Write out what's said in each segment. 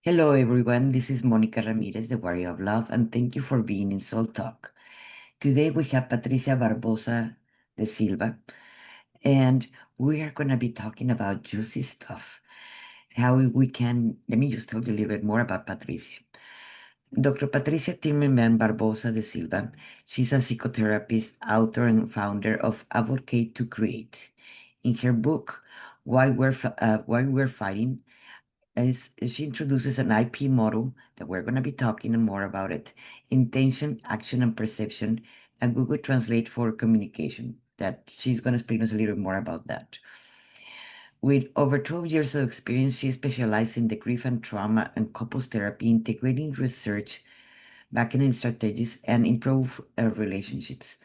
Hello, everyone. This is Monica Ramirez, the Warrior of Love, and thank you for being in Soul Talk. Today we have Patricia Barbosa de Silva, and we are going to be talking about juicy stuff. How we can, let me just tell you a little bit more about Patricia. Dr. Patricia Timerman Barbosa de Silva, she's a psychotherapist, author, and founder of Advocate to Create. In her book, Why We're Fighting, she introduces an IP model that we're going to be talking more about it: intention, action, and perception, and Google Translate for communication. That she's going to explain us a little more about that. With over 12 years of experience, she specializes in the grief and trauma and couples therapy, integrating research, backing strategies, and improve relationships.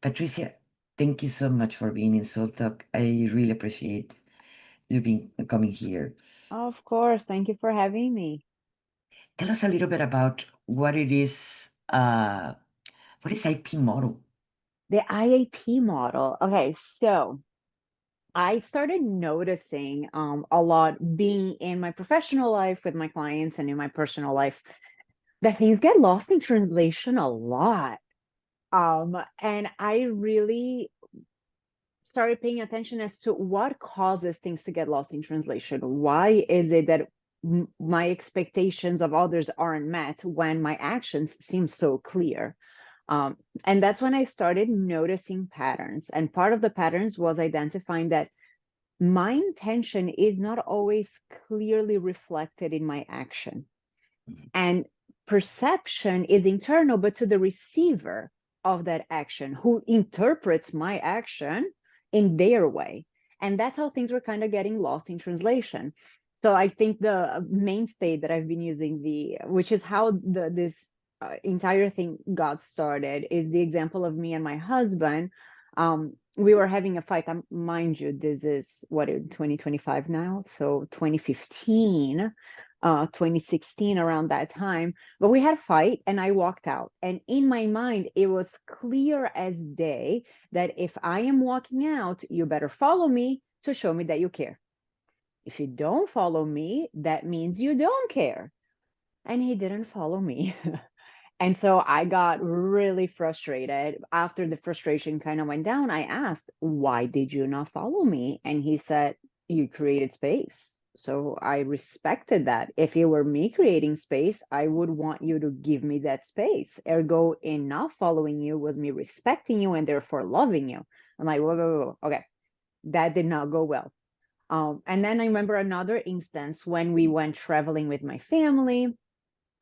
Patricia, thank you so much for being in Soul Talk. I really appreciate you being coming here. Of course. Thank you for having me. Tell us a little bit about what it is. What is IP model? The IAP model. Okay, so I started noticing a lot being in my professional life with my clients and in my personal life that things get lost in translation a lot. And I really started paying attention as to what causes things to get lost in translation. Why is it that my expectations of others aren't met when my actions seem so clear? Um, and that's when I started noticing patterns. And part of the patterns was identifying that my intention is not always clearly reflected in my action. And perception is internal, but to the receiver of that action who interprets my action in their way. And that's how things were kind of getting lost in translation. So I think the mainstay that I've been using, which is how this entire thing got started, is the example of me and my husband. We were having a fight. Mind you, this is what, in 2025 now, so 2015, 2016, around that time. But we had a fight and I walked out. And in my mind, it was clear as day that if I am walking out, you better follow me to show me that you care. If you don't follow me, that means you don't care. And he didn't follow me. And so I got really frustrated. After the frustration kind of went down, I asked, "Why did you not follow me?" And he said, "You created space." So I respected that. If it were me creating space, I would want you to give me that space. Ergo, in not following you was me respecting you and therefore loving you. I'm like, whoa, whoa, whoa. Okay, that did not go well. And then I remember another instance when we went traveling with my family,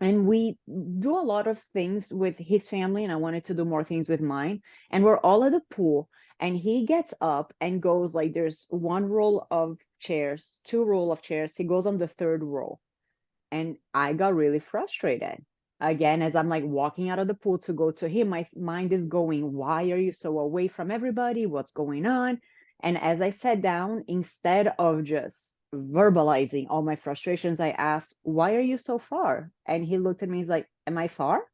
and we do a lot of things with his family, and I wanted to do more things with mine, and we're all at the pool, and he gets up and goes, like, there's one row of chairs, two row of chairs, he goes on the third row, and I got really frustrated. Again, as I'm like walking out of the pool to go to him, my mind is going, why are you so away from everybody? What's going on? And as I sat down, instead of just verbalizing all my frustrations, I asked, why are you so far? And he looked at me, he's like, am I far?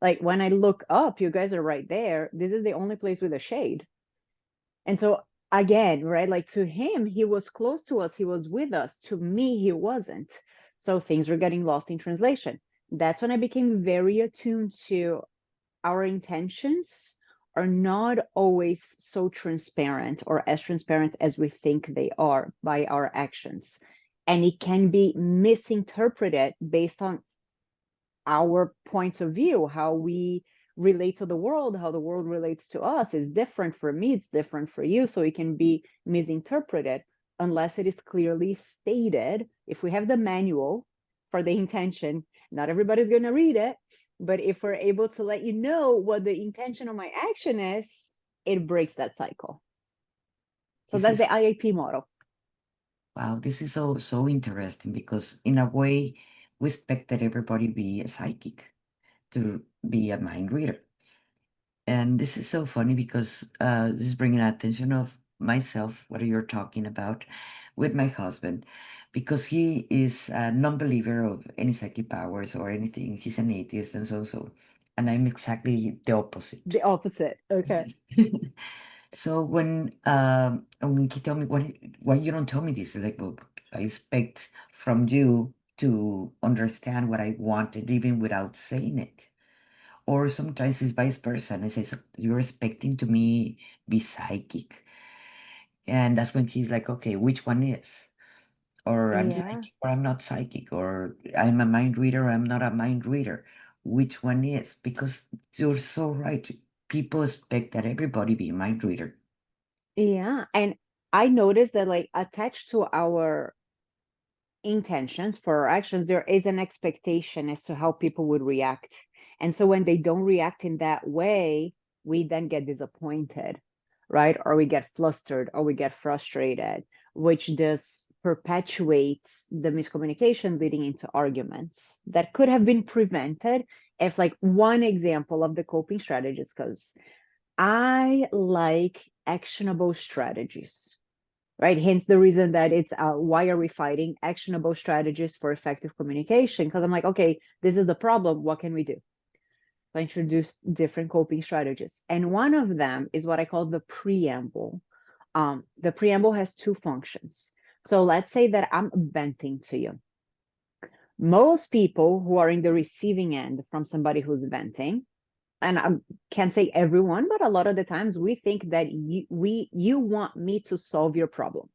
Like, when I look up, you guys are right there. This is the only place with a shade. And so, again, right, like, to him, he was close to us, he was with us. To me, he wasn't. So things were getting lost in translation. That's when I became very attuned to our intentions are not always so transparent, or as transparent as we think they are, by our actions. And it can be misinterpreted based on our points of view, how we relate to the world, how the world relates to us is different for me, it's different for you. So it can be misinterpreted unless it is clearly stated. If we have the manual for the intention, not everybody's going to read it. But if we're able to let you know what the intention of my action is, it breaks that cycle. So This that's is the IAP model. wow. This is so interesting because in a way we expect that everybody be a psychic to be a mind reader, and this is so funny because this is bringing attention of myself. What you're talking about with my husband, because he is a non-believer of any psychic powers or anything. He's an atheist and so, and I'm exactly the opposite. The opposite. Okay. So when he tell me why you don't tell me this, like, well, I expect from you. to understand what I wanted even without saying it. Or sometimes it's vice versa. And I say, so you're expecting to me be psychic. And that's when he's like, okay, which one is? Or I'm Yeah. psychic or I'm not psychic, or I'm a mind reader or I'm not a mind reader. Which one is? Because you're so right. People expect that everybody be a mind reader. Yeah. And I noticed that like attached to our intentions for our actions, there is an expectation as to how people would react. And so when they don't react in that way, we then get disappointed, right? Or we get flustered or we get frustrated, which just perpetuates the miscommunication leading into arguments that could have been prevented if, like, one example of the coping strategies, because I like actionable strategies, right? Hence the reason that it's why are we fighting actionable strategies for effective communication? Because I'm like, okay, this is the problem. What can we do? I introduced different coping strategies. And one of them is what I call the preamble. The preamble has two functions. So let's say that I'm venting to you. Most people who are in the receiving end from somebody who's venting, and I can't say everyone, but a lot of the times we think that you want me to solve your problem,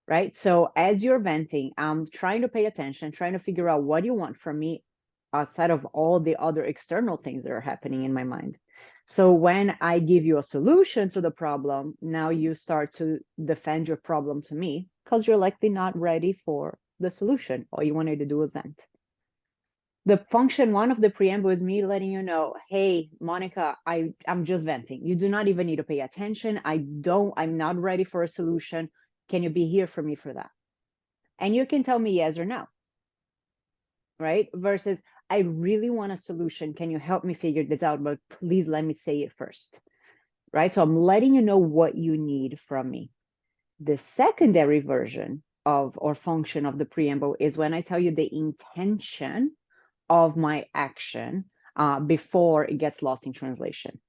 right? So as you're venting, I'm trying to pay attention, trying to figure out what you want from me outside of all the other external things that are happening in my mind. So when I give you a solution to the problem, now you start to defend your problem to me because you're likely not ready for the solution. All you wanted to do was vent. The function one of the preamble is me letting you know, hey, Monica, I'm just venting. You do not even need to pay attention. I'm not ready for a solution. Can you be here for me for that? And you can tell me yes or no, right? Versus, I really want a solution. Can you help me figure this out? But please let me say it first, right? So I'm letting you know what you need from me. The secondary version of or function of the preamble is when I tell you the intention of my action before it gets lost in translation,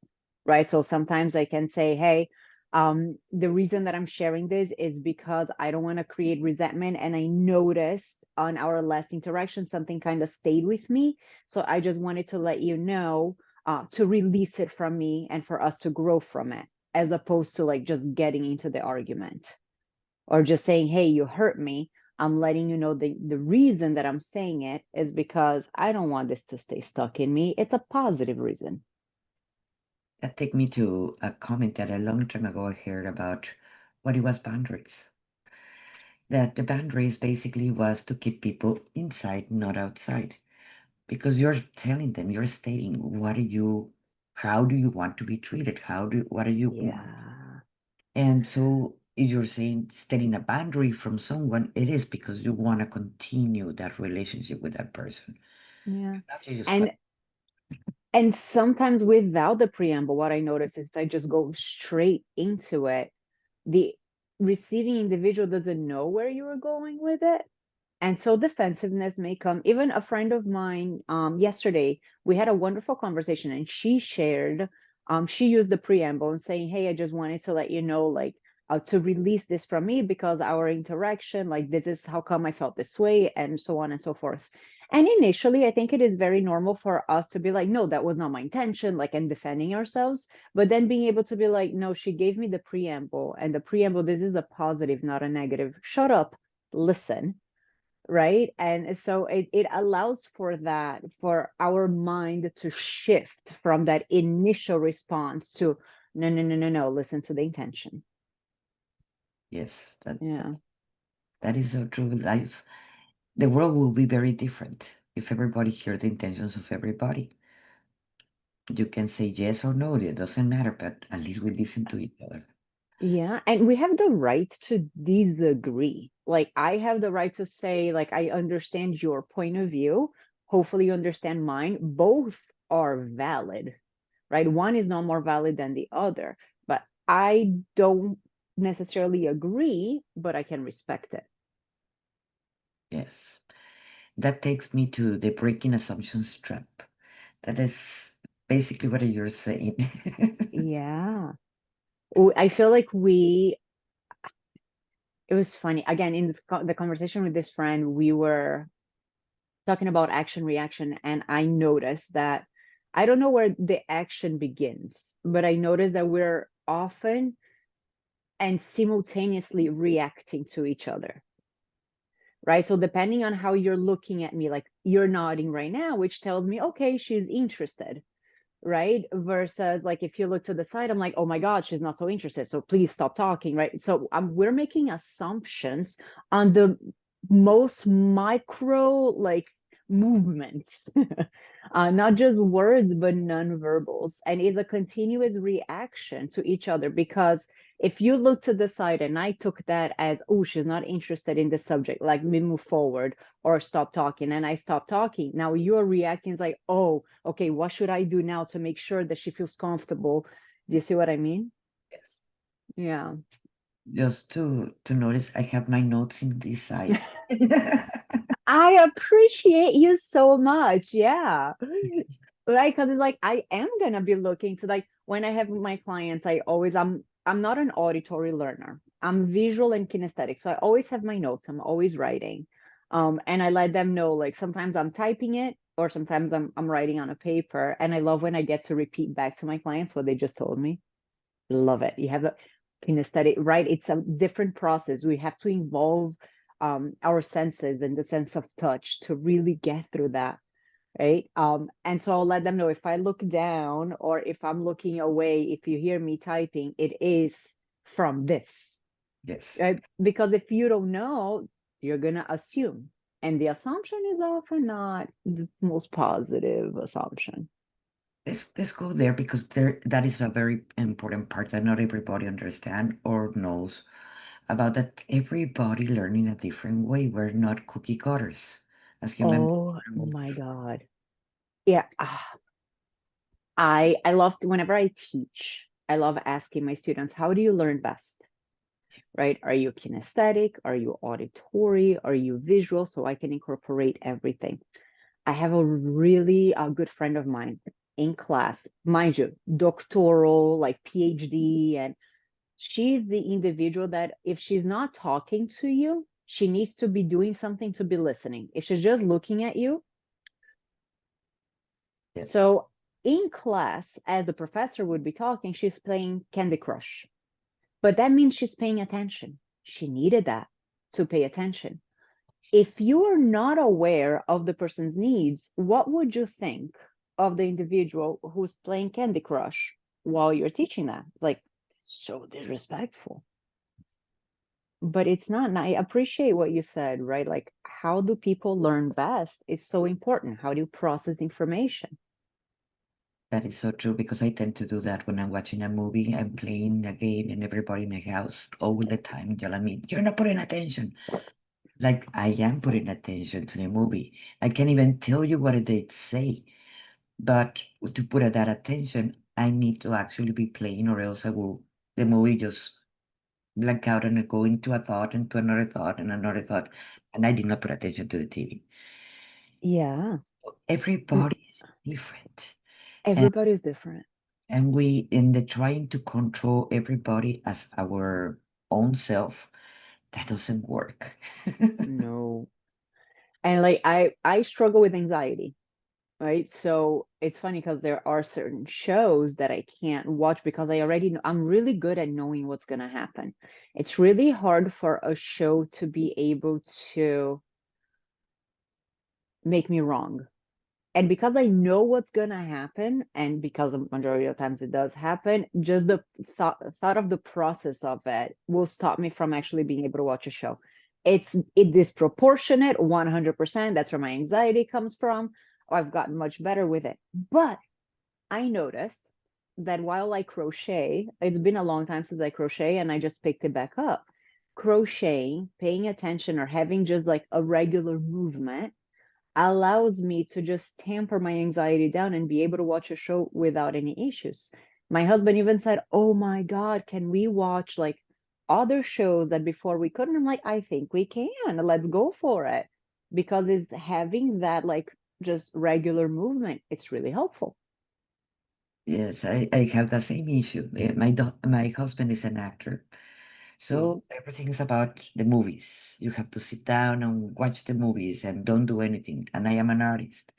right? So sometimes I can say, hey, the reason that I'm sharing this is because I don't want to create resentment. And I noticed on our last interaction, something kind of stayed with me. So I just wanted to let you know to release it from me and for us to grow from it, as opposed to like just getting into the argument or just saying, hey, you hurt me. I'm letting you know the reason that I'm saying it is because I don't want this to stay stuck in me. It's a positive reason. That take me to a comment that a long time ago I heard about what it was boundaries. That the boundaries basically was to keep people inside, not outside. Because you're telling them, you're stating how do you want to be treated? What do you want? Yeah. And so if you're saying setting a boundary from someone, it is because you want to continue that relationship with that person. Yeah. Not to just And cut. and sometimes without the preamble, what I notice is I just go straight into it. The receiving individual doesn't know where you are going with it. And so defensiveness may come. Even a friend of mine, yesterday, we had a wonderful conversation and she shared, she used the preamble and saying, hey, I just wanted to let you know, like, to release this from me because our interaction, like, this is how come I felt this way, and so on and so forth. And initially, I think it is very normal for us to be like, no, that was not my intention, like, and defending ourselves. But then being able to be like, no, she gave me the preamble, and the preamble, this is a positive, not a negative. Shut up, listen, right? And so it allows for that, for our mind to shift from that initial response to no, no, no, no, no, listen to the intention. Yes, Yeah. that is so true. Life, the world will be very different if everybody hears the intentions of everybody. You can say yes or no, it doesn't matter, but at least we listen to each other. Yeah, and we have the right to disagree. Like, I have the right to say, like, I understand your point of view. Hopefully, you understand mine. Both are valid, right? One is not more valid than the other, but I don't necessarily agree, but I can respect it. Yes. That takes me to the breaking assumptions trap. That is basically what you're saying. Yeah. I feel like it was funny. Again, in the conversation with this friend, we were talking about action reaction, and I noticed that I don't know where the action begins, but I noticed that we're often and simultaneously reacting to each other, right? So depending on how you're looking at me, like you're nodding right now, which tells me, okay, she's interested, right? Versus like if you look to the side, I'm like, oh my God, she's not so interested. So please stop talking, right? So we're making assumptions on the most micro like movements, not just words, but non-verbals. And it's a continuous reaction to each other because if you look to the side and I took that as, oh, she's not interested in the subject, like me move forward or stop talking, and I stop talking. Now you're reacting like, oh, okay, what should I do now to make sure that she feels comfortable? Do you see what I mean? Yes. Yeah. Just to notice, I have my notes in this side. I appreciate you so much. Yeah. Right. Cause it's like I am gonna be looking to like when I have my clients, I'm not an auditory learner. I'm visual and kinesthetic. So I always have my notes. I'm always writing. And I let them know like sometimes I'm typing it or sometimes I'm writing on a paper. And I love when I get to repeat back to my clients what they just told me. Love it. You have a kinesthetic, right? It's a different process. We have to involve our senses and the sense of touch to really get through that, right? And so I'll let them know if I look down or if I'm looking away, if you hear me typing, it is from this, Yes. right? Because if you don't know, you're gonna assume. And the assumption is often not the most positive assumption. Let's go there because that is a very important part that not everybody understand or knows about that everybody learn in a different way. We're not cookie cutters as human beings. Oh We're all my different. God. Yeah. I love whenever I teach, I love asking my students, how do you learn best? Right? Are you kinesthetic? Are you auditory? Are you visual? So I can incorporate everything. I have a really good friend of mine in class, mind you, doctoral, like PhD, and she's the individual that if she's not talking to you, she needs to be doing something to be listening. If she's just looking at you, Yes. so in class, as the professor would be talking, she's playing Candy Crush. But that means she's paying attention. She needed that to pay attention. If you are not aware of the person's needs, what would you think of the individual who's playing Candy Crush while you're teaching that? Like, so disrespectful. But it's not. And I appreciate what you said, right? Like, how do people learn best is so important. How do you process information? That is so true because I tend to do that when I'm watching a movie, I'm playing a game, and everybody in my house all the time yell at me, "You're not putting attention." Like I am putting attention to the movie. I can't even tell you what they say, but to put that attention, I need to actually be playing, or else I will. The movie just blank out and I go into a thought, into another thought, and another thought, and I did not put attention to the TV. Yeah. Everybody is different. Everybody's different. And we in the trying to control everybody as our own self, that doesn't work. No. And like I struggle with anxiety, right? So it's funny because there are certain shows that I can't watch because I already know I'm really good at knowing what's going to happen. It's really hard for a show to be able to make me wrong. And because I know what's going to happen, and because the majority of times it does happen, just the thought of the process of it will stop me from actually being able to watch a show. It disproportionate 100%. That's where my anxiety comes from. I've gotten much better with it. But I noticed that while I crochet, it's been a long time since I crochet and I just picked it back up. Crocheting, paying attention, or having just like a regular movement allows me to just tamper my anxiety down and be able to watch a show without any issues. My husband even said, "Oh my God, can we watch like other shows that before we couldn't?" I'm like, "I think we can. Let's go for it." Because it's having that like just regular movement, it's really helpful. Yes, I have the same issue. My husband is an actor, Mm. So everything's about the movies. You have to sit down and watch the movies and don't do anything. And I am an artist.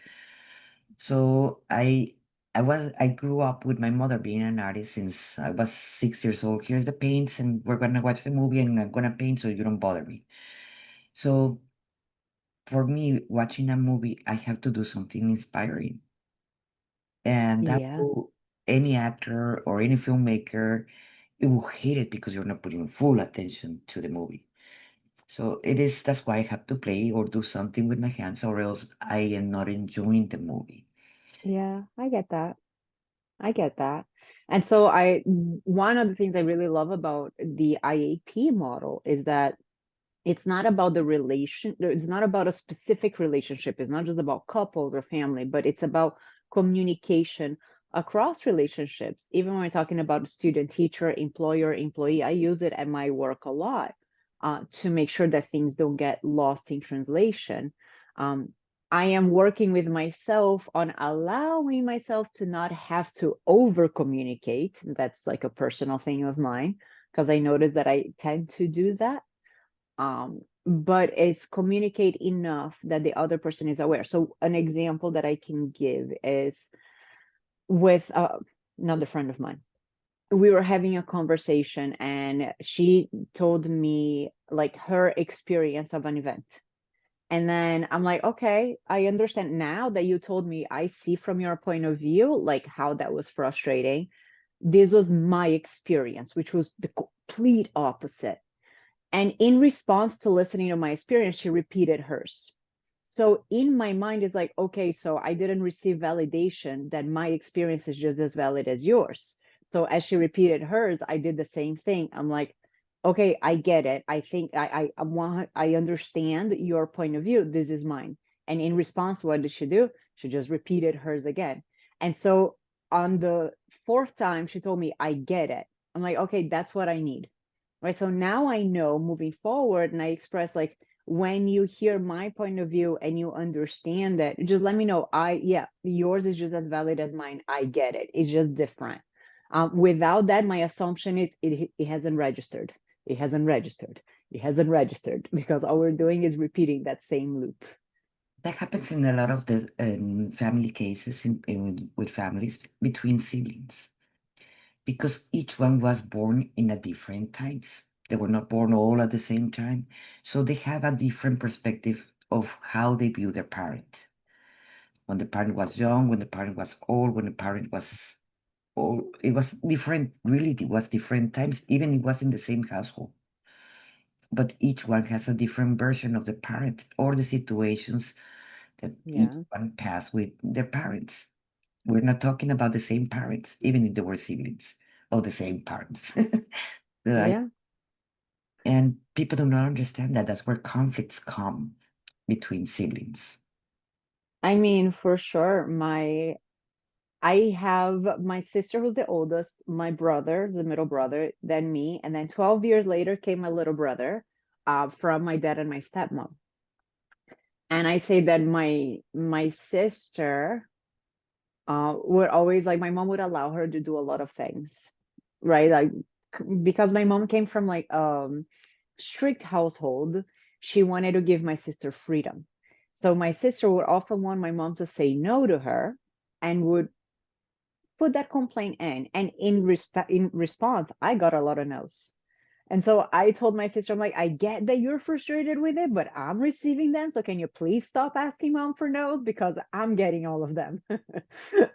So I grew up with my mother being an artist since I was 6 years old. Here's the paints, and we're gonna watch the movie, and I'm gonna paint so you don't bother me. So for me, watching a movie, I have to do something inspiring. And that Yeah. will, any actor or any filmmaker, it will hate it because you're not putting full attention to the movie. So that's why I have to play or do something with my hands, or else I am not enjoying the movie. Yeah, I get that. I get that. And so one of the things I really love about the IAP model is that it's not about it's not about a specific relationship. It's not just about couples or family, but it's about communication across relationships. Even when we're talking about student, teacher, employer, employee, I use it at my work a lot to make sure that things don't get lost in translation. Um, I am working with myself on allowing myself to not have to over communicate. That's like a personal thing of mine because I notice that I tend to do that, but it's communicate enough that the other person is aware. So an example that I can give is with another friend of mine. We were having a conversation and she told me like her experience of an event. And then I'm like, okay, I understand now that you told me, I see from your point of view, like how that was frustrating. This was my experience, which was the complete opposite. And in response to listening to my experience, she repeated hers. So in my mind, it's like, okay, so I didn't receive validation that my experience is just as valid as yours. So as she repeated hers, I did the same thing. I'm like, okay, I get it. I think I understand your point of view. This is mine. And in response, what did she do? She just repeated hers again. And so on the fourth time, she told me, I get it. I'm like, okay, that's what I need. Right. So now I know moving forward, and I express like, when you hear my point of view and you understand that, just let me know. Yeah, yours is just as valid as mine. I get it. It's just different. Without that, my assumption is it hasn't registered. It hasn't registered. It hasn't registered because all we're doing is repeating that same loop. That happens in a lot of the family cases with families between siblings because each one was born in a different times. They were not born all at the same time, so they have a different perspective of how they view their parent. When the parent was young, when the parent was old, when the parent was old, it was different. Really, it was different times. Even it was in the same household, but each one has a different version of the parent or the situations that each Yeah. one passed with their parents. We're not talking about the same parents, even if they were siblings of the same parents. Right? Yeah. And people do not understand that. That's where conflicts come between siblings. I mean, for sure, I have my sister who's the oldest, my brother, the middle brother, then me, and then 12 years later came my little brother, from my dad and my stepmom. And I say that my sister would always like my mom would allow her to do a lot of things, right? Like because my mom came from like strict household, she wanted to give my sister freedom. So my sister would often want my mom to say no to her and would put that complaint in. And in response, I got a lot of no's. And so I told my sister, I'm like, I get that you're frustrated with it, but I'm receiving them. So can you please stop asking mom for no's because I'm getting all of them.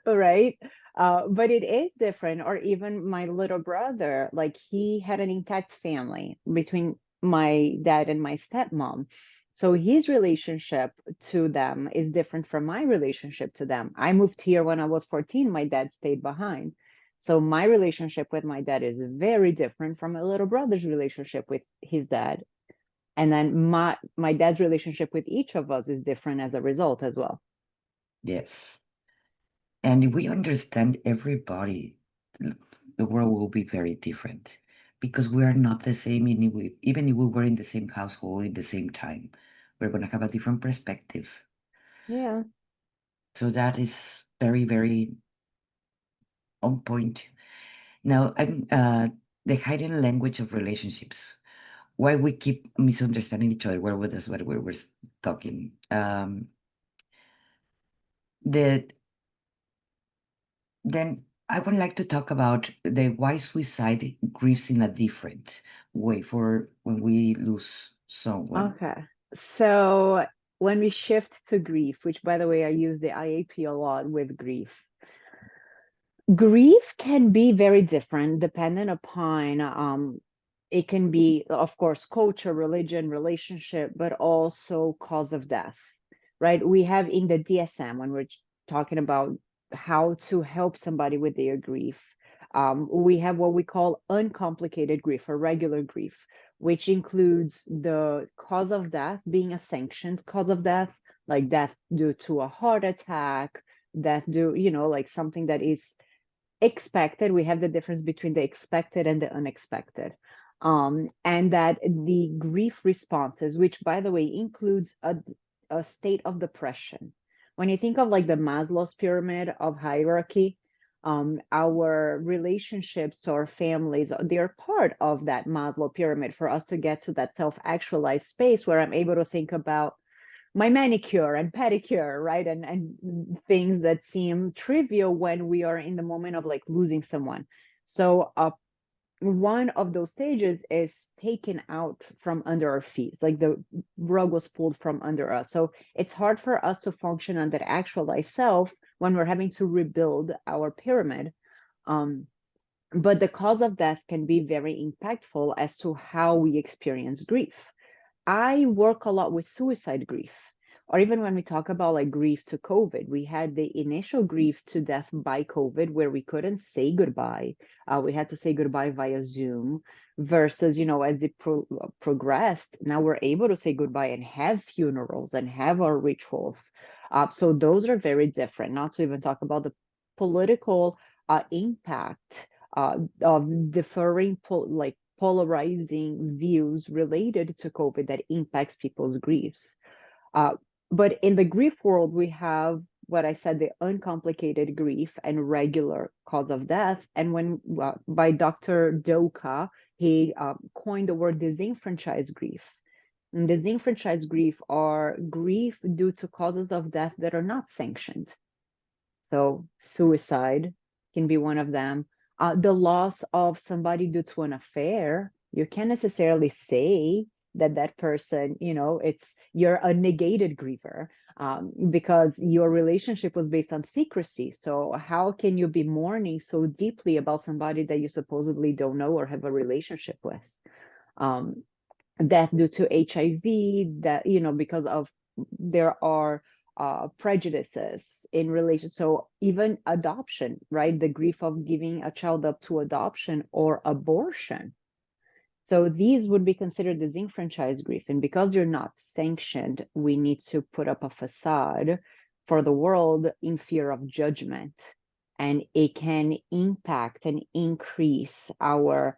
Right. But it is different. Or even my little brother, like he had an intact family between my dad and my stepmom. So his relationship to them is different from my relationship to them. I moved here when I was 14. My dad stayed behind. So my relationship with my dad is very different from my little brother's relationship with his dad. And then my dad's relationship with each of us is different as a result as well. Yes. And if we understand everybody, the world will be very different because we are not the same, even if we were in the same household in the same time. We're going to have a different perspective. Yeah. So that is very, very on point. Now, I'm the hidden language of relationships. Why we keep misunderstanding each other. Where was what we were talking? That then I would like to talk about the why suicide grieves in a different way for when we lose someone. Okay. So when we shift to grief, which by the way, I use the IAP a lot with grief. Grief can be very different depending upon it can be, of course, culture, religion, relationship, but also cause of death, right? We have in the DSM when we're talking about how to help somebody with their grief. We have what we call uncomplicated grief or regular grief, which includes the cause of death being a sanctioned cause of death, like death due to a heart attack, death due, like something that is expected. We have the difference between the expected and the unexpected. And that the grief responses, which by the way includes a state of depression. When you think of like the Maslow's pyramid of hierarchy, our relationships or families, they're part of that Maslow pyramid for us to get to that self-actualized space where I'm able to think about my manicure and pedicure, right? And things that seem trivial when we are in the moment of like losing someone. So one of those stages is taken out from under our feet, like the rug was pulled from under us. So it's hard for us to function on that actualized self when we're having to rebuild our pyramid. Um, but the cause of death can be very impactful as to how we experience grief. I work a lot with suicide grief, or even when we talk about like grief to COVID, we had the initial grief to death by COVID where we couldn't say goodbye. We had to say goodbye via Zoom versus, as it progressed, now we're able to say goodbye and have funerals and have our rituals. So those are very different, not to even talk about the political impact of deferring like polarizing views related to COVID that impacts people's griefs. Uh, but in the grief world, we have what I said, the uncomplicated grief and regular cause of death. And when by Dr. Doka, he coined the word disenfranchised grief. And disenfranchised grief are grief due to causes of death that are not sanctioned. So suicide can be one of them. The loss of somebody due to an affair, you can't necessarily say that that person, you're a negated griever because your relationship was based on secrecy. So how can you be mourning so deeply about somebody that you supposedly don't know or have a relationship with? Um, Death due to HIV, that, because of there are prejudices in relation. So even adoption, right? The grief of giving a child up to adoption or abortion. So these would be considered disenfranchised grief. And because you're not sanctioned, we need to put up a facade for the world in fear of judgment. And it can impact and increase our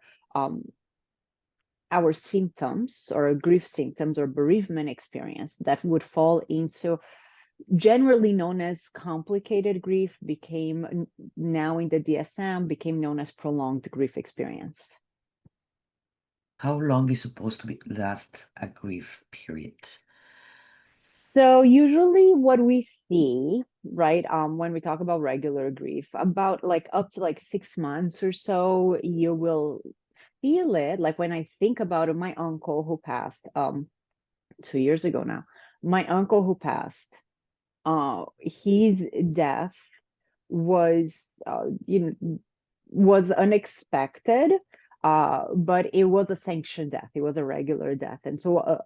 symptoms or grief symptoms or bereavement experience that would fall into generally known as complicated grief became now in the DSM became known as prolonged grief experience. How long is supposed to be last a grief period? So usually what we see, right, when we talk about regular grief, about like up to like 6 months or so, you will feel it. Like when I think about it, my uncle who passed 2 years ago now, my uncle who passed, his death was was unexpected, but it was a sanctioned death. It was a regular death. And so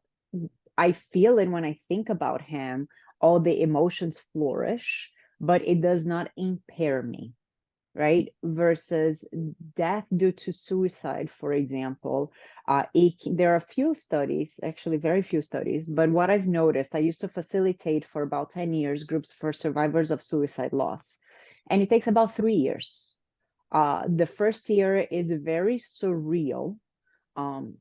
I feel it when I think about him, all the emotions flourish, but it does not impair me, right? Versus death due to suicide, for example. There are a few studies, actually very few studies, but what I've noticed, I used to facilitate for about 10 years groups for survivors of suicide loss, and it takes about 3 years. The first year is very surreal. Um,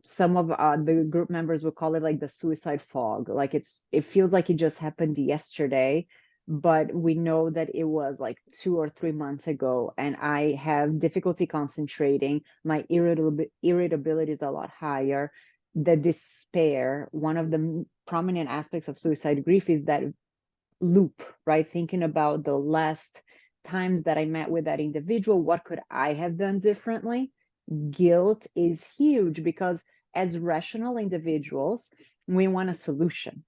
some of the group members would call it like the suicide fog. Like it feels like it just happened yesterday. but we know that it was like 2 or 3 months ago, and I have difficulty concentrating. My irritability is a lot higher. The despair, one of the prominent aspects of suicide grief is that loop, right? Thinking about the last times that I met with that individual, what could I have done differently? Guilt is huge because as rational individuals, we want a solution.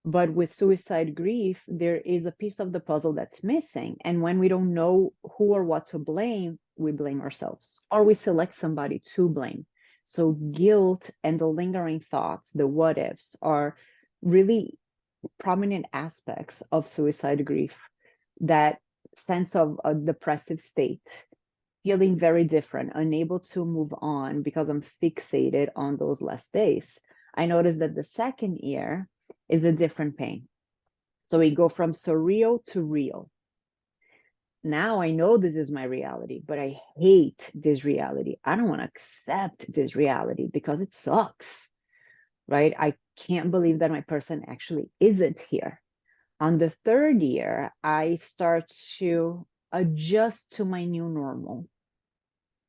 But with suicide grief, there is a piece of the puzzle that's missing. And when we don't know who or what to blame, we blame ourselves or we select somebody to blame. So guilt and the lingering thoughts, the what ifs, are really prominent aspects of suicide grief. That sense of a depressive state, feeling very different, unable to move on because I'm fixated on those last days. I noticed that the second year is a different pain. So we go from surreal to real. Now I know this is my reality, but I hate this reality. I don't want to accept this reality because it sucks, right? I can't believe that my person actually isn't here. On the third year, I start to adjust to my new normal,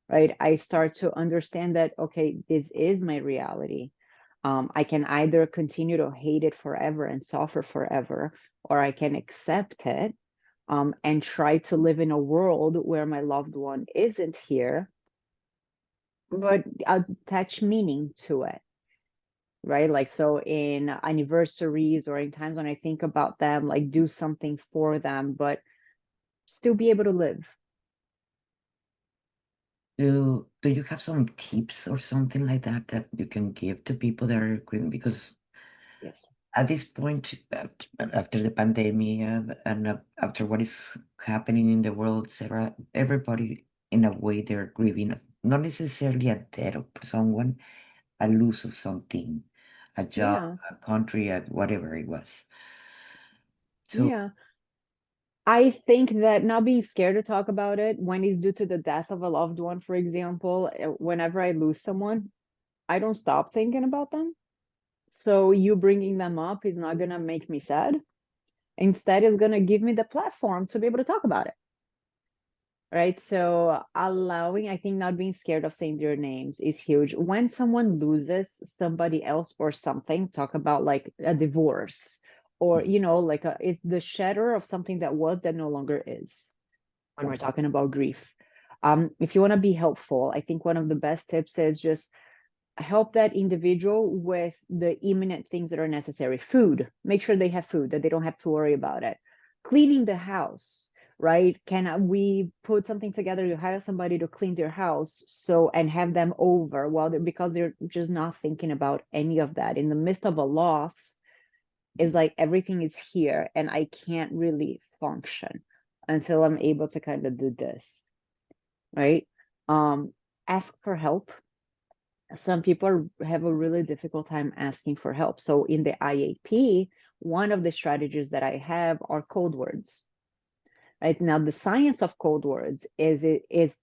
right? I start to understand that, okay, this is my reality. I can either continue to hate it forever and suffer forever, or I can accept it, and try to live in a world where my loved one isn't here, but attach meaning to it, right? Like, so in anniversaries or in times when I think about them, like do something for them, but still be able to live. Do you have some tips or something like that that you can give to people that are grieving? Because Yes. at this point, after the pandemic and after what is happening in the world, etc., everybody, in a way, they're grieving, not necessarily a death of someone, a loss of something, a job, Yeah. a country, whatever it was. So, Yeah. I think that not being scared to talk about it when it's due to the death of a loved one, for example, whenever I lose someone, I don't stop thinking about them. So you bringing them up is not going to make me sad. Instead, it's going to give me the platform to be able to talk about it. Right. So allowing, I think not being scared of saying their names is huge. When someone loses somebody else or something, talk about like a divorce or, like it's the shatter of something that was that no longer is when we're talking about grief. If you want to be helpful, I think one of the best tips is just help that individual with the imminent things that are necessary. Food, make sure they have food, that they don't have to worry about it. Cleaning the house, right? Can we put something together to hire somebody to clean their house so and have them over while because they're just not thinking about any of that in the midst of a loss. Is like everything is here and I can't really function until I'm able to kind of do this, right? Ask for help. Some people have a really difficult time asking for help. So in the IAP, one of the strategies that I have are code words. Right now, the science of code words it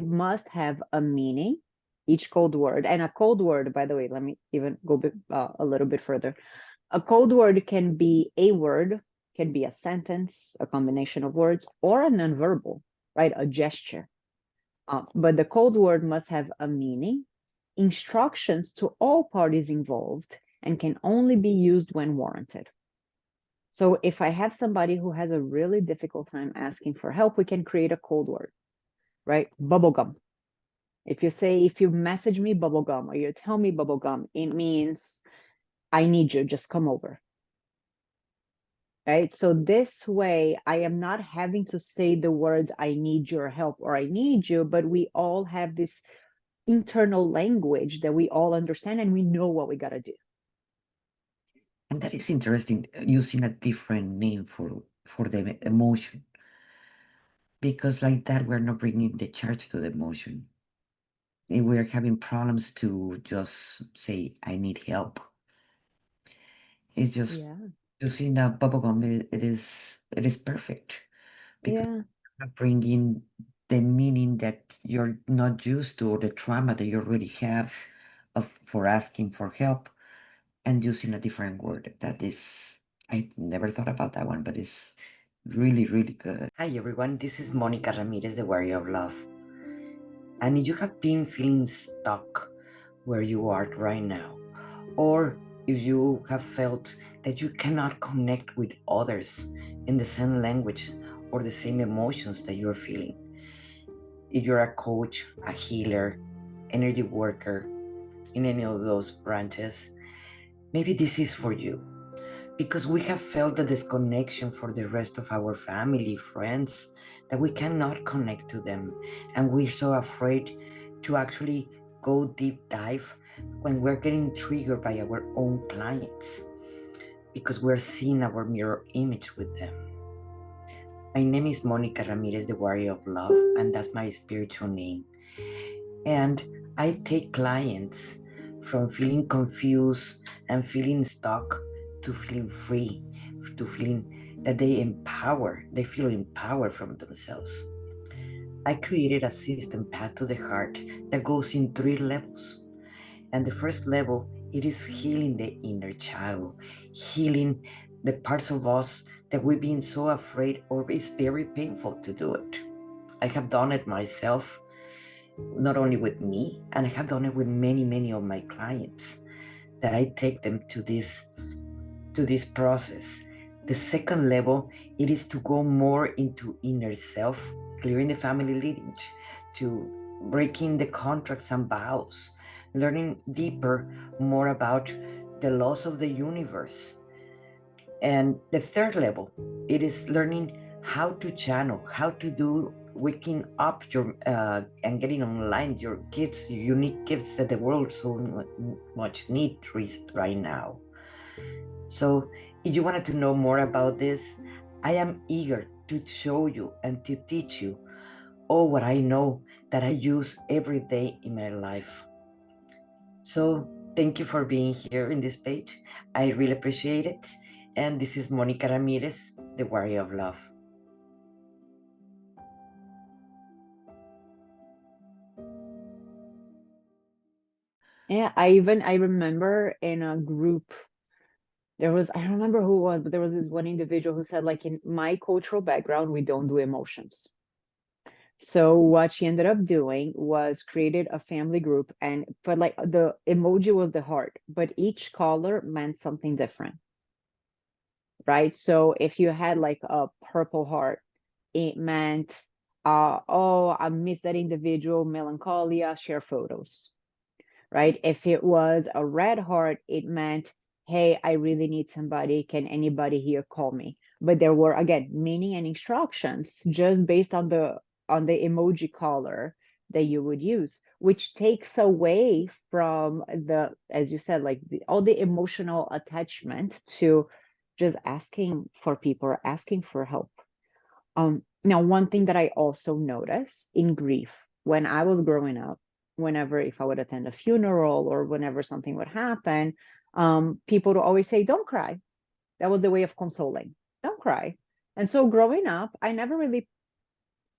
must have a meaning. Each code word, and a code word, by the way, let me even go a little bit further. A code word can be a word, can be a sentence, a combination of words, or a nonverbal, right? A gesture. But the code word must have a meaning, instructions to all parties involved, and can only be used when warranted. So if I have somebody who has a really difficult time asking for help, we can create a code word, right? Bubblegum. If you message me bubblegum or you tell me bubblegum, it means I need you, just come over. Right. So this way, I am not having to say the words, I need your help or I need you, but we all have this internal language that we all understand and we know what we got to do. and that is interesting, using a different name for the emotion, because like that, we're not bringing the charge to the emotion. If we're having problems to just say, I need help. It's just Yeah. using a bubblegum, it is perfect because Yeah. you're not bringing the meaning that you're not used to, or the trauma that you already have for asking for help, and using a different word that is I never thought about that one, but it's really, really good. Hi, everyone. This is Monica Ramirez, the Warrior of Love. And if you have been feeling stuck where you are right now, or if you have felt that you cannot connect with others in the same language or the same emotions that you're feeling, if you're a coach, a healer, energy worker in any of those branches, maybe this is for you. Because we have felt the disconnection for the rest of our family, friends, that we cannot connect to them. And we're so afraid to actually go deep dive when we're getting triggered by our own clients because we're seeing our mirror image with them. My name is Monica Ramirez, the Warrior of Love, and that's my spiritual name. And I take clients from feeling confused and feeling stuck to feeling free, to feeling that they feel empowered from themselves. I created a system, Path to the Heart, that goes in 3 levels. And the first level, it is healing the inner child, healing the parts of us that we've been so afraid or it's very painful to do it. I have done it myself, not only with me, and I have done it with many, many of my clients that I take them to this process. The second level, it is to go more into inner self, clearing the family lineage, to breaking the contracts and vows, learning deeper more about the laws of the universe. And the third level, it is learning how to channel, how to do waking up your and getting online your gifts, your unique gifts that the world so much needs right now. So if you wanted to know more about this, I am eager to show you and to teach you all what I know that I use every day in my life. So thank you for being here in this page. I really appreciate it. And this is Monica Ramirez, the Warrior of Love. Yeah, I remember in a group there was, I don't remember who it was, but there was this one individual who said, like, in my cultural background, we don't do emotions. So what she ended up doing was created a family group, and but like the emoji was the heart, but each color meant something different, right? So if you had like a purple heart, it meant oh, I miss that individual, melancholia, share photos, right? If it was a red heart, it meant, hey, I really need somebody. Can anybody here call me? But there were, again, meaning and instructions just based on the emoji color that you would use, which takes away from the, as you said, like all the emotional attachment to just asking for people or asking for help. Now, one thing that I also noticed in grief when I was growing up, whenever if I would attend a funeral or whenever something would happen, people would always say, "Don't cry." That was the way of consoling. Don't cry. And so growing up, I never really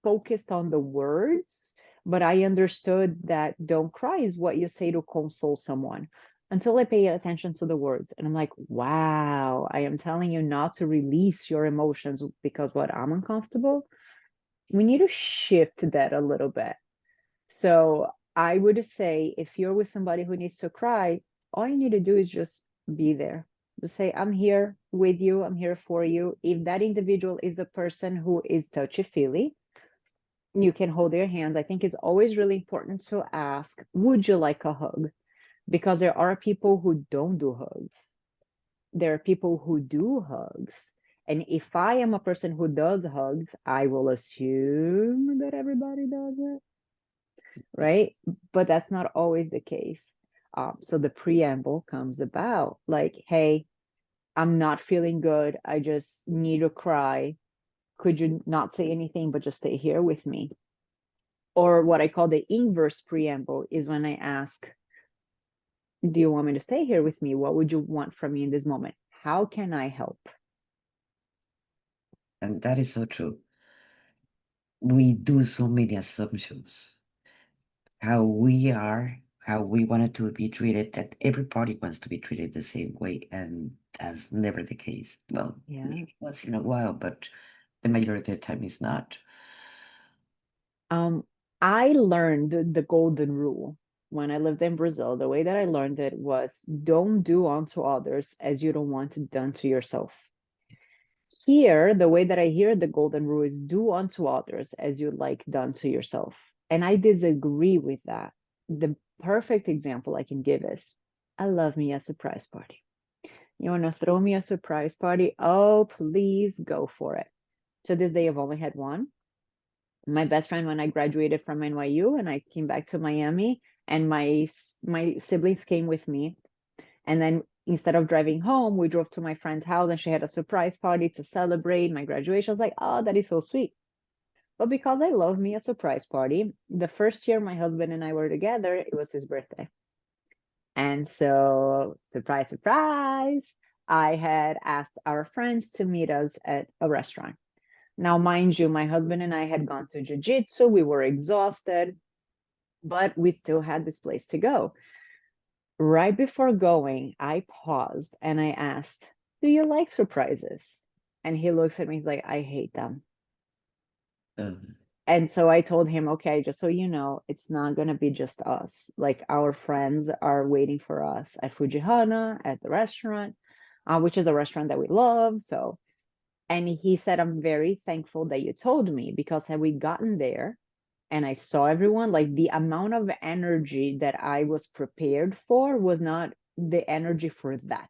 focused on the words, but I understood that don't cry is what you say to console someone until I pay attention to the words. And I'm like, wow, I am telling you not to release your emotions because what, I'm uncomfortable. We need to shift that a little bit. So I would say if you're with somebody who needs to cry, all you need to do is just be there. Just say, I'm here with you, I'm here for you. If that individual is a person who is touchy-feely, you can hold their hands. I think it's always really important to ask, would you like a hug? Because there are people who don't do hugs. There are people who do hugs. And if I am a person who does hugs, I will assume that everybody does it, right? But that's not always the case. So the preamble comes about like, hey, I'm not feeling good. I just need to cry. Could you not say anything, but just stay here with me? Or what I call the inverse preamble is when I ask, do you want me to stay here with me? What would you want from me in this moment? How can I help? And that is so true. We do so many assumptions. How we are, how we wanted to be treated, that everybody wants to be treated the same way. And that's never the case. Well, Yeah. maybe once in a while, but the majority of the time is not. Um, I learned the golden rule when I lived in Brazil. The way that I learned it was don't do unto others as you don't want it done to yourself. Here, the way that I hear the golden rule is do unto others as you like done to yourself. And I disagree with that. The perfect example I can give is I love me a surprise party. You want to throw me a surprise party? Oh, please go for it. To this day, I've only had one. My best friend when I graduated from NYU and I came back to Miami, and my siblings came with me. And then instead of driving home, we drove to my friend's house and she had a surprise party to celebrate my graduation. I was like, oh, that is so sweet. But because I love me a surprise party, the first year my husband and I were together, it was his birthday. And so, surprise, surprise, I had asked our friends to meet us at a restaurant. Now, mind you, my husband and I had gone to jiu-jitsu. We were exhausted, but we still had this place to go. Right before going, I paused and I asked, do you like surprises? And he looks at me, he's like, I hate them. Um, And so I told him, okay, just so you know, it's not going to be just us. Like our friends are waiting for us at Fujihana, at the restaurant, which is a restaurant that we love. So, and he said, I'm very thankful that you told me, because had we gotten there and I saw everyone, like the amount of energy that I was prepared for was not the energy for that.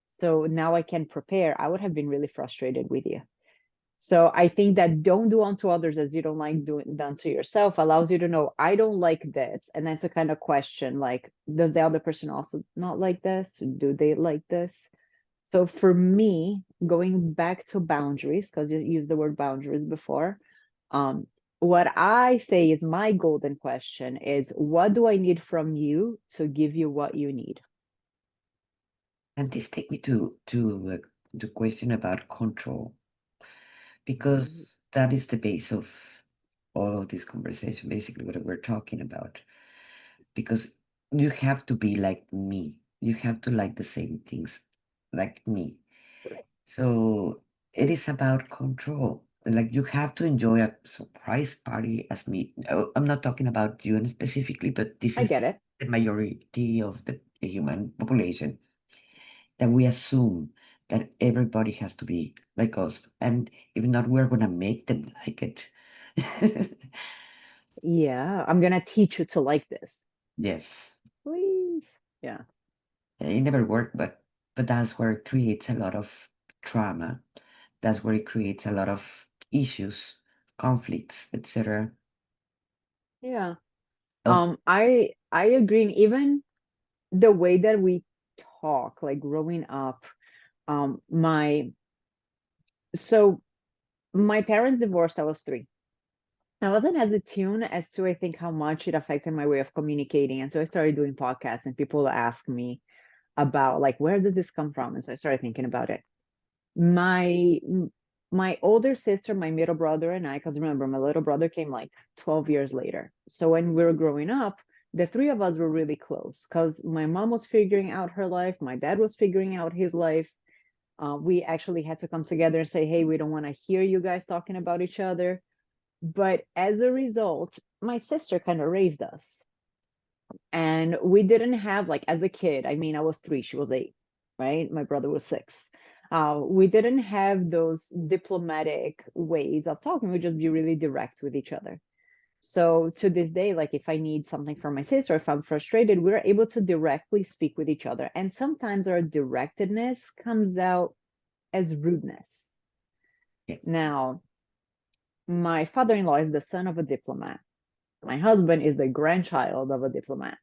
So now I can prepare. I would have been really frustrated with you. So I think that don't do unto others as you don't like doing done to yourself allows you to know I don't like this. And that's a kind of question like, does the other person also not like this? Do they like this? So for me, going back to boundaries, because you used the word boundaries before, um, what I say is my golden question is what do I need from you to give you what you need? and this take me to the question about control, Mhm. because that is the base of all of this conversation, basically what we're talking about. Because you have to be like me. You have to like the same things like me. So it is about control. Like you have to enjoy a surprise party as me. I'm not talking about you and specifically, but this I is get it. the majority of the human population, that we assume that everybody has to be like us. And if not, we're gonna make them like it. Yeah, I'm gonna teach you to like this. Yes. Please. Yeah. It never worked, but that's where it creates a lot of trauma. That's where it creates a lot of issues, conflicts, etc. Yeah. Of I agree. And even the way that we talk, like growing up, my so my parents divorced, I was 3. I wasn't as attuned as to I think how much it affected my way of communicating. And so I started doing podcasts and people ask me about like where did this come from? And so I started thinking about it. My my older sister, my middle brother, and I, because remember, my little brother came like 12 years later. So when we were growing up, the 3 of us were really close because my mom was figuring out her life, my dad was figuring out his life. We actually had to come together and say, hey, we don't want to hear you guys talking about each other. But as a result, my sister kind of raised us. And we didn't have, like, as a kid, I mean, I was 3, she was 8, right? My brother was 6. We didn't have those diplomatic ways of talking. We'd just be really direct with each other. So to this day, like if I need something from my sister, if I'm frustrated, we're able to directly speak with each other. And sometimes our directedness comes out as rudeness. yeah, Now, my father-in-law is the son of a diplomat. My husband is the grandchild of a diplomat.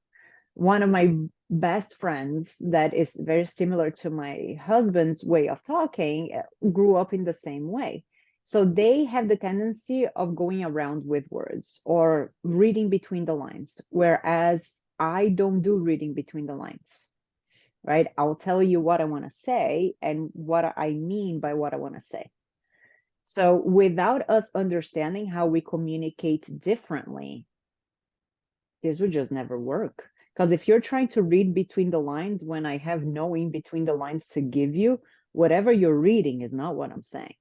One of my best friends that is very similar to my husband's way of talking grew up in the same way. So they have the tendency of going around with words or reading between the lines, whereas I don't do reading between the lines, right? I'll tell you what I want to say and what I mean by what I want to say. So without us understanding how we communicate differently, this would just never work. Because if you're trying to read between the lines when I have no in between the lines to give you, whatever you're reading is not what I'm saying.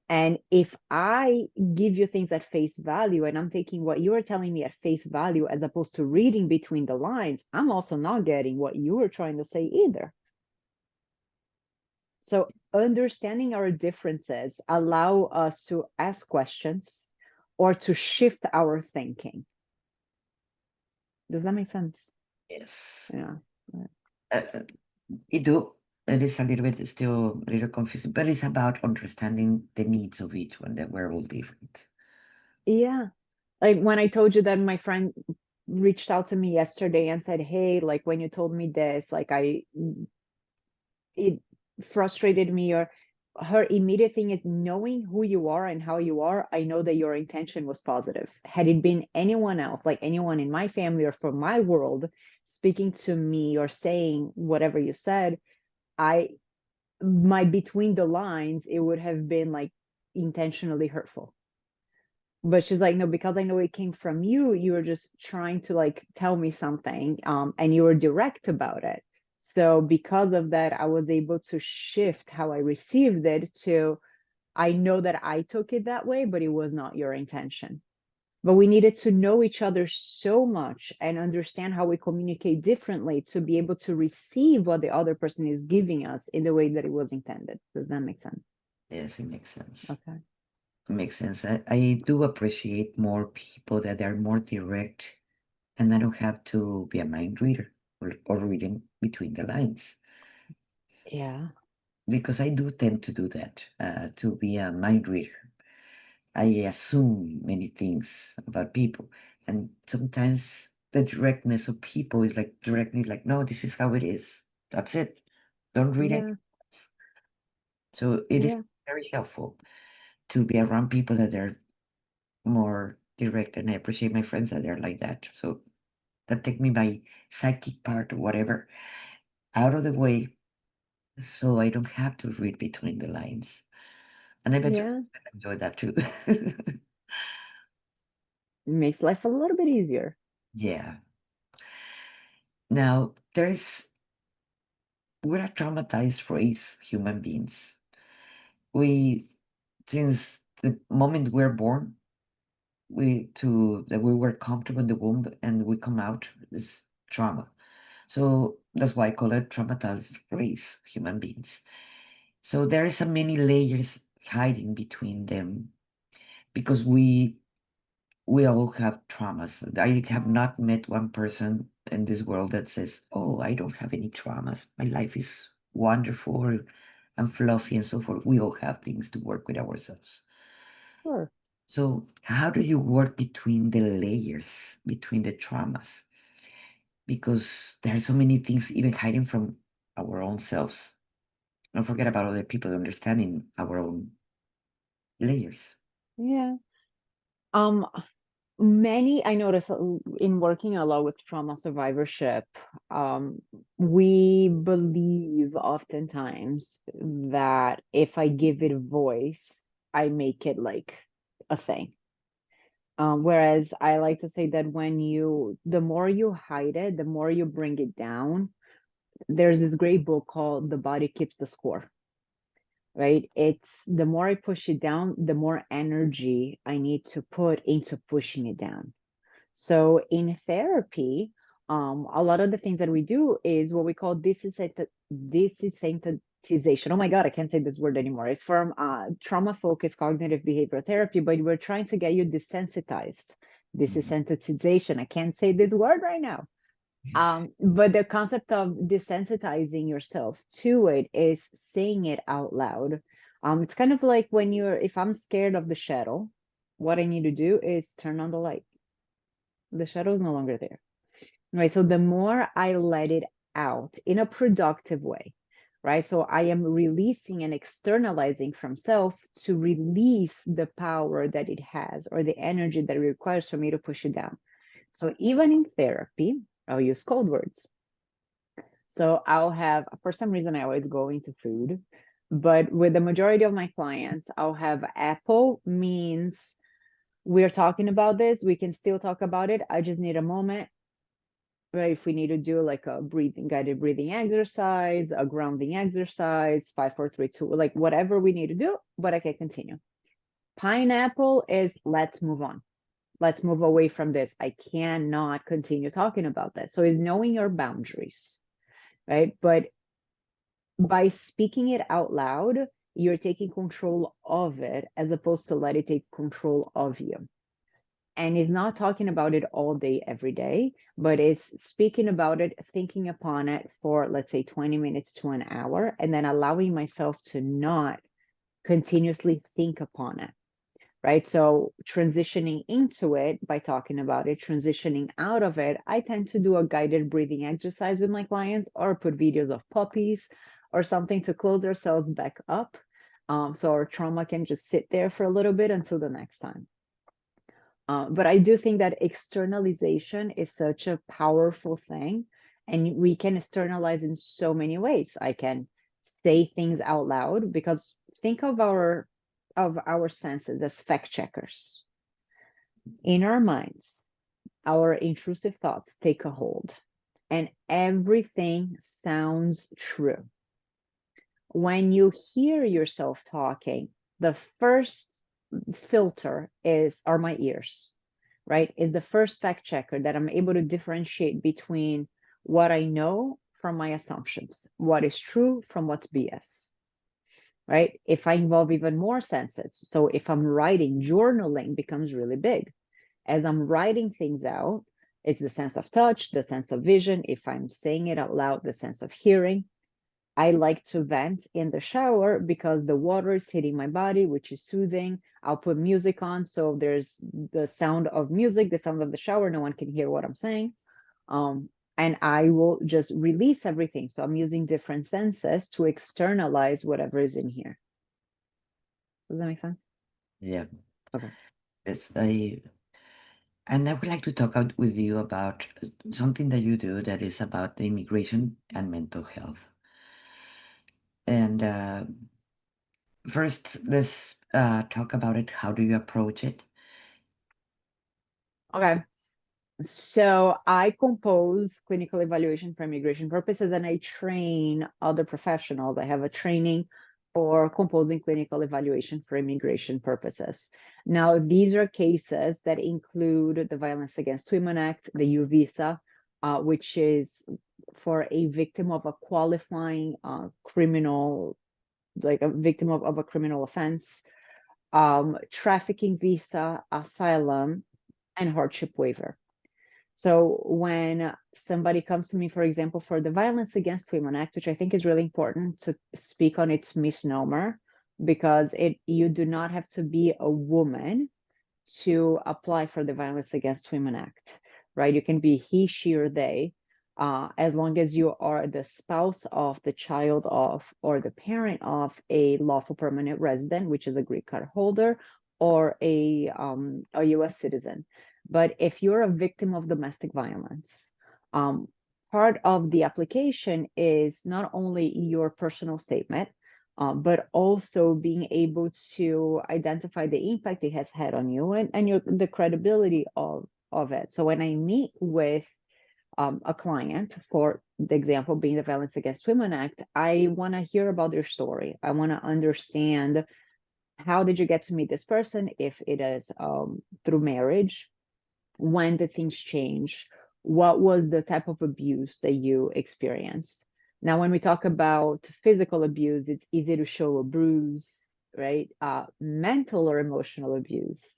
And if I give you things at face value and I'm taking what you are telling me at face value as opposed to reading between the lines, I'm also not getting what you were trying to say either. So understanding our differences allow us to ask questions or to shift our thinking. Does that make sense? Yes. Yeah. It do. It is a little bit still a little confusing, but it's about understanding the needs of each one, that we're all different. Yeah. Like when I told you that my friend reached out to me yesterday and said, "Hey, like when you told me this, like it frustrated me," or her immediate thing is knowing who you are and how you are. I know that your intention was positive. Had it been anyone else, like anyone in my family or from my world, speaking to me or saying whatever you said, I my between the lines, it would have been like intentionally hurtful. But she's like, no, because I know it came from you, you were just trying to like tell me something, and you were direct about it. So because of that, I was able to shift how I received it to, I know that I took it that way, but it was not your intention. But we needed to know each other so much and understand how we communicate differently to be able to receive what the other person is giving us in the way that it was intended. Does that make sense? Yes, it makes sense. Okay. It makes sense. I do appreciate more people that are more direct, and I don't have to be a mind reader or reading between the lines, Yeah. because I do tend to do that, to be a mind reader. I assume many things about people, and sometimes the directness of people is like directly like, no, this is how it is. That's it. Don't read it. Yeah. So it is Yeah. very helpful to be around people that are more direct, and I appreciate my friends that are like that. So that take me my psychic part or whatever out of the way, so I don't have to read between the lines. And I bet you Yeah. enjoy that too. Makes life a little bit easier. Yeah. Now we're a traumatized race, human beings. We, since the moment we're born, that we were comfortable in the womb and we come out is trauma. So that's why I call it traumatized race, human beings. So there is a many layers hiding between them, because we all have traumas. I have not met one person in this world that says, "Oh, I don't have any traumas. My life is wonderful and fluffy and so forth." We all have things to work with ourselves. Sure. So how do you work between the layers, between the traumas? Because there are so many things even hiding from our own selves. Don't forget about other people understanding our own layers. Yeah. Um, Many, I notice in working a lot with trauma survivorship, um, we believe oftentimes that if I give it a voice, I make it like a thing. Whereas I like to say that the more you hide it, the more you bring it down. There's this great book called The Body Keeps the Score, right? It's the more I push it down, the more energy I need to put into pushing it down. So in therapy, a lot of the things that we do is what we call desensitization. Oh my God, I can't say this word anymore. It's from trauma-focused cognitive behavioral therapy, but we're trying to get you desensitized. Mhm. Desensitization. I can't say this word right now. But the concept of desensitizing yourself to it is saying it out loud. It's kind of like if I'm scared of the shadow, what I need to do is turn on the light. The shadow is no longer there. Right. So the more I let it out in a productive way, right? So I am releasing and externalizing from self to release the power that it has or the energy that it requires for me to push it down. So even in therapy, I'll use code words. So I'll have, for some reason, I always go into food, but with the majority of my clients, I'll have apple means we're talking about this. We can still talk about it. I just need a moment. right? If we need to do like a guided breathing exercise, a grounding exercise, 5, 4, 3, 2, like whatever we need to do, but I can continue. Pineapple is let's move on. Let's move away from this. I cannot continue talking about this. So it's knowing your boundaries, right? But by speaking it out loud, you're taking control of it as opposed to let it take control of you. And it's not talking about it all day, every day, but it's speaking about it, thinking upon it for, let's say, 20 minutes to an hour, and then allowing myself to not continuously think upon it. Right. So transitioning into it by talking about it, transitioning out of it, I tend to do a guided breathing exercise with my clients or put videos of puppies or something to close ourselves back up. So our trauma can just sit there for a little bit until the next time. But I do think that externalization is such a powerful thing, and we can externalize in so many ways. I can say things out loud because think of our senses as fact checkers. In our minds, our intrusive thoughts take a hold, and everything sounds true. When you hear yourself talking, the first filter are my ears, right? Is the first fact checker that I'm able to differentiate between what I know from my assumptions, what is true from what's BS, right? If I involve even more senses, so if I'm writing, journaling becomes really big. As I'm writing things out, it's the sense of touch, the sense of vision. If I'm saying it out loud, the sense of hearing. I like to vent in the shower because the water is hitting my body, which is soothing. I'll put music on. So there's the sound of music, the sound of the shower. No one can hear what I'm saying. And I will just release everything. So I'm using different senses to externalize whatever is in here. Does that make sense? Yeah. Okay. And I would like to talk out with you about something that you do that is about the immigration and mental health. And first, let's talk about it. How do you approach it? Okay. So I compose clinical evaluation for immigration purposes, and I train other professionals. I have a training for composing clinical evaluation for immigration purposes. Now, these are cases that include the Violence Against Women Act, the U visa, which is for a victim of a qualifying criminal, like a victim of a criminal offense, trafficking visa, asylum, and hardship waiver. So when somebody comes to me, for example, for the Violence Against Women Act, which I think is really important to speak on its misnomer, because you do not have to be a woman to apply for the Violence Against Women Act, right? You can be he, she, or they, as long as you are the spouse of, the child of, or the parent of a lawful permanent resident, which is a green card holder, or a U.S. citizen. But if you're a victim of domestic violence, part of the application is not only your personal statement, but also being able to identify the impact it has had on you and the credibility of it. So when I meet with a client, for the example being the Violence Against Women Act, I want to hear about their story. I want to understand, how did you get to meet this person? If it is through marriage, when did things change? What was the type of abuse that you experienced? Now, when we talk about physical abuse, it's easy to show a bruise, right? Mental or emotional abuse,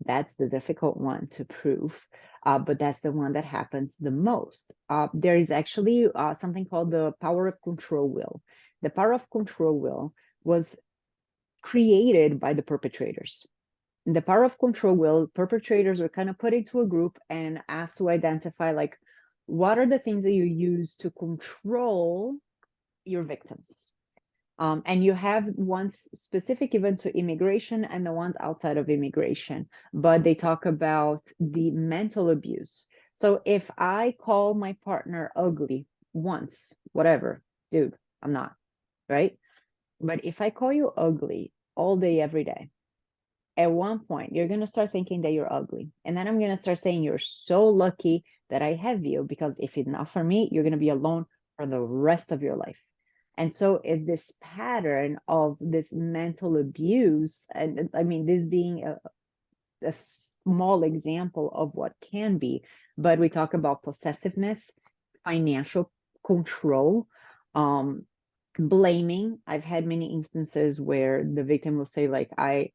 that's the difficult one to prove, but that's the one that happens the most. There is actually something called the power of control will. The power of control will was created by the perpetrators. The power of control will, perpetrators are kind of put into a group and asked to identify, like, what are the things that you use to control your victims. And you have ones specific even to immigration and the ones outside of immigration, but they talk about the mental abuse. So if I call my partner ugly once, whatever, dude, I'm not, right? But if I call you ugly all day, every day, at one point, you're going to start thinking that you're ugly. And then I'm going to start saying, you're so lucky that I have you, because if it's not for me, you're going to be alone for the rest of your life. And so it's this pattern of this mental abuse. And I mean, this being a small example of what can be, but we talk about possessiveness, financial control, um, blaming. I've had many instances where the victim will say, like, I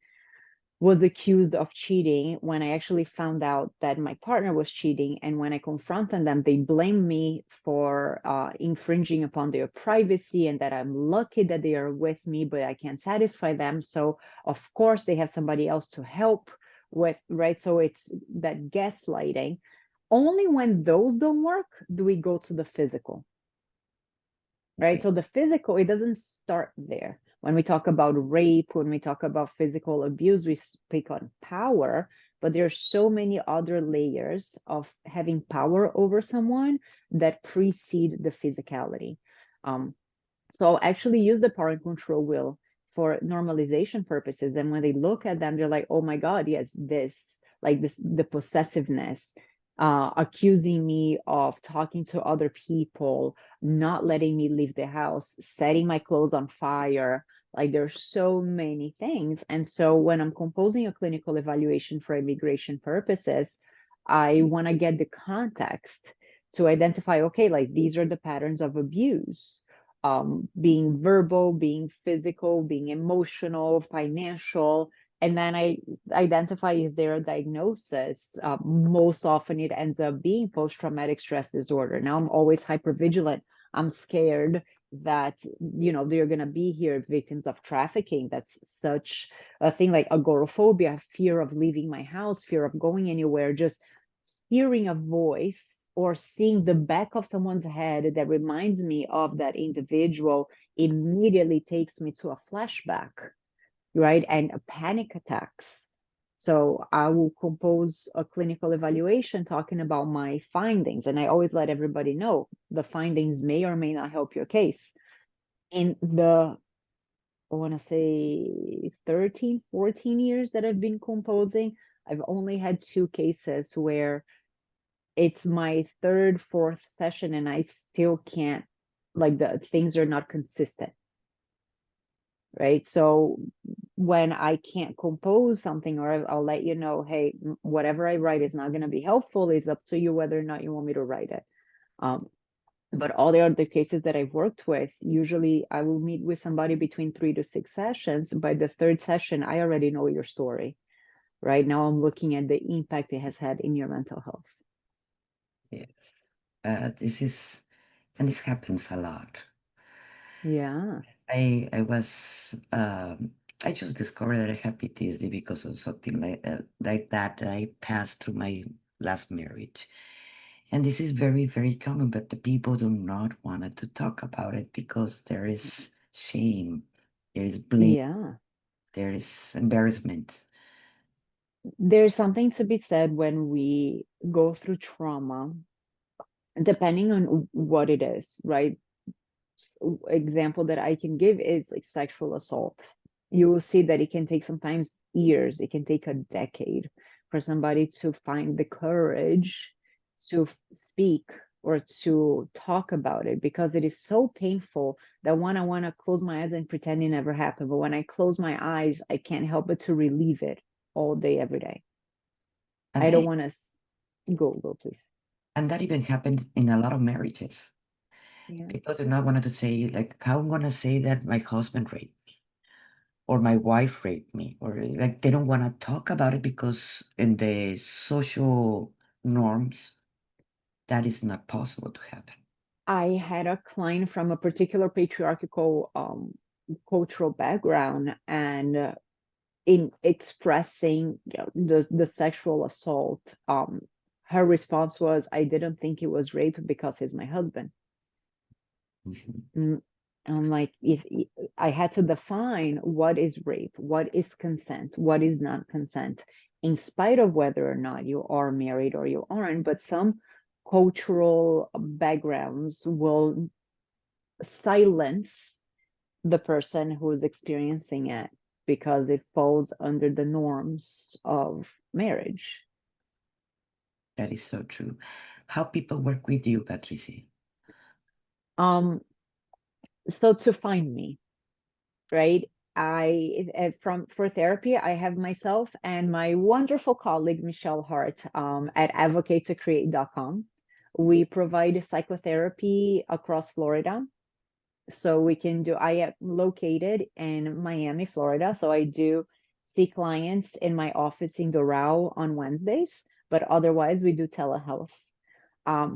was accused of cheating when I actually found out that my partner was cheating. And when I confronted them, they blame me for infringing upon their privacy and that I'm lucky that they are with me, but I can't satisfy them. So, of course, they have somebody else to help with, right? So it's that gaslighting. Only when those don't work do we go to the physical, right? Okay. So the physical, it doesn't start there. When we talk about rape, when we talk about physical abuse, we speak on power, but there's so many other layers of having power over someone that precede the physicality. Um, so I'll actually use the power and control wheel for normalization purposes. And when they look at them, they're like, oh my God, yes, this, like this, the possessiveness, accusing me of talking to other people, not letting me leave the house, setting my clothes on fire. Like there's so many things. And so when I'm composing a clinical evaluation for immigration purposes, I want to get the context to identify, okay, like these are the patterns of abuse, being verbal, being physical, being emotional, financial. And then I identify, is there a diagnosis? Most often it ends up being post-traumatic stress disorder. Now I'm always hypervigilant. I'm scared that, you know, they're going to be here victims of trafficking. That's such a thing, like agoraphobia, fear of leaving my house, fear of going anywhere, just hearing a voice or seeing the back of someone's head that reminds me of that individual immediately takes me to a flashback, right? And a panic attacks. So I will compose a clinical evaluation talking about my findings. And I always let everybody know the findings may or may not help your case. In the, I want to say 13, 14 years that I've been composing, I've only had two cases where it's my third, fourth session, and I still can't, like the things are not consistent, right? So when I can't compose something, or I'll let you know, hey, whatever I write is not going to be helpful. It's up to you whether or not you want me to write it. Um, but all the other cases that I've worked with, usually I will meet with somebody between 3 to 6 sessions. By the third session, I already know your story. Right now, I'm looking at the impact it has had in your mental health. Yes. This is, and this happens a lot. Yeah. I was I just discovered that I have PTSD because of something like that I passed through my last marriage. And this is very, very common, but the people do not want to talk about it because there is shame, there is blame, Yeah. there is embarrassment. There's something to be said when we go through trauma, depending on what it is, right? Example that I can give is like sexual assault. You will see that it can take sometimes years, it can take a decade for somebody to find the courage to speak or to talk about it, because it is so painful that one, I want to close my eyes and pretend it never happened. But when I close my eyes, I can't help but to relieve it all day, every day. And I don't they, want to go, please. and that even happens in a lot of marriages. Yeah. People do not want to say, like, how I'm gonna say that my husband raped me or my wife raped me, or like they don't want to talk about it because in the social norms, that is not possible to happen. I had a client from a particular patriarchal cultural background, and in expressing, you know, the sexual assault, her response was, "I didn't think it was rape because he's my husband." Mhm. Mm, I'm like, if I had to define what is rape, what is consent, what is not consent, in spite of whether or not you are married or you aren't. But some cultural backgrounds will silence the person who is experiencing it because it falls under the norms of marriage. That is so true. how people work with you, Patricia. Um, so to find me, right? From for therapy, I have myself and my wonderful colleague Michelle Hart at advocatecreate.com. We provide psychotherapy across Florida. So we can do, I am located in Miami, Florida. So I do see clients in my office in Doral on Wednesdays, but otherwise we do telehealth.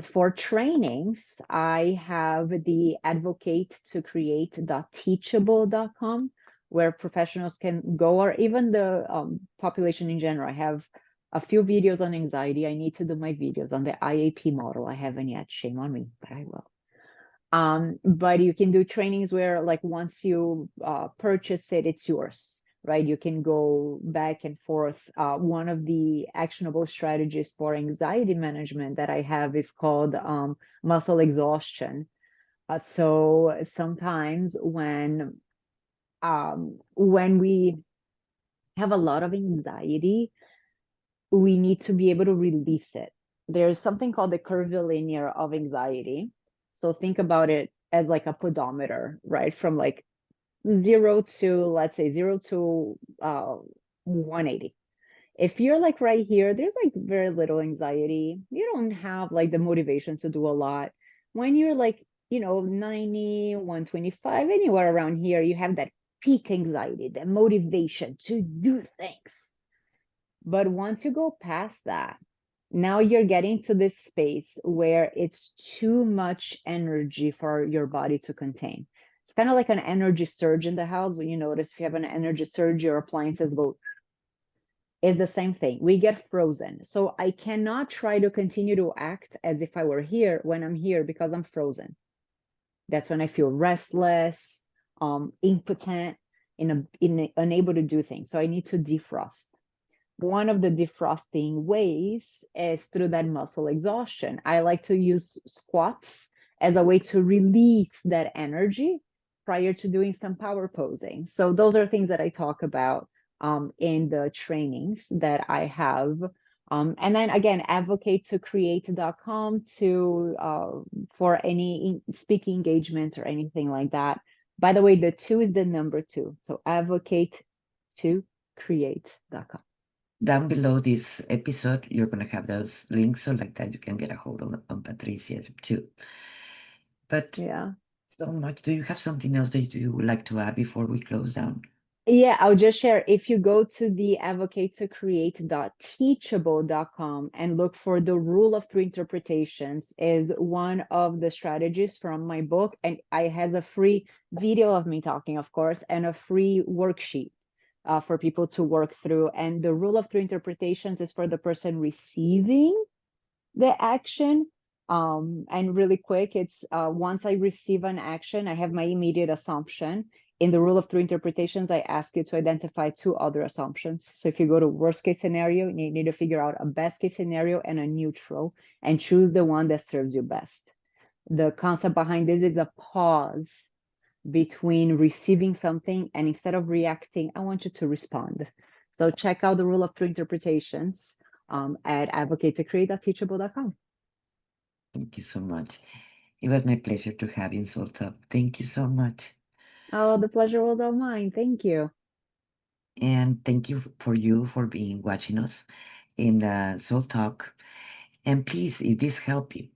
For trainings, I have the advocate to create.teachable.com where professionals can go, or even the population in general. I have a few videos on anxiety. I need to do my videos on the IAP model. I haven't yet, shame on me, but I will. But you can do trainings where, like, once you purchase it, it's yours, right? You can go back and forth. One of the actionable strategies for anxiety management that I have is called muscle exhaustion. So sometimes when we have a lot of anxiety, we need to be able to release it. There's something called the curvilinear of anxiety. So think about it as like a pedometer, right? From like zero to, let's say, zero to 180. If you're like right here, there's like very little anxiety. You don't have like the motivation to do a lot. When you're like, 90, 125, anywhere around here, you have that peak anxiety, that motivation to do things. But once you go past that, now you're getting to this space where it's too much energy for your body to contain. It's kind of like an energy surge in the house. When you notice if you have an energy surge, your appliances go, it's the same thing. We get frozen. So I cannot try to continue to act as if I were here when I'm here because I'm frozen. That's when I feel restless, impotent, unable to do things. So I need to defrost. One of the defrosting ways is through that muscle exhaustion. I like to use squats as a way to release that energy prior to doing some power posing. So those are things that I talk about in the trainings that I have. And then again, advocate to create.com to for any speaking engagements or anything like that. By the way, the two is the number two. So advocate to create.com. Down below this episode, you're going to have those links so like that you can get a hold on Patricia too. But Yeah. so much. Do you have something else that you would like to add before we close down? Yeah, I'll just share. If you go to the advocatecreate.teachable.com and look for the rule of three interpretations is one of the strategies from my book. And I has a free video of me talking, of course, and a free worksheet for people to work through. And the rule of three interpretations is for the person receiving the action. And really quick, it's once I receive an action, I have my immediate assumption. In the rule of three interpretations, I ask you to identify two other assumptions. So if you go to worst case scenario, you need to figure out a best case scenario and a neutral and choose the one that serves you best. The concept behind this is a pause between receiving something and instead of reacting, I want you to respond. So check out the rule of three interpretations at advocatecreate.teachable.com. Thank you so much. It was my pleasure to have you in Soul Talk. Thank you so much. Oh, the pleasure was all mine. Thank you. And thank you for you for being watching us in Soul Talk. And please, if this helped you,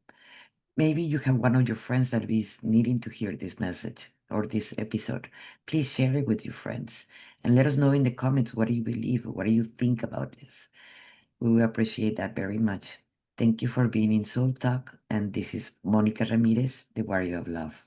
maybe you have one of your friends that is needing to hear this message or this episode. Please share it with your friends and let us know in the comments what do you believe, what do you think about this. We will appreciate that very much. Thank you for being in Soul Talk, and this is Monica Ramirez, the Warrior of Love.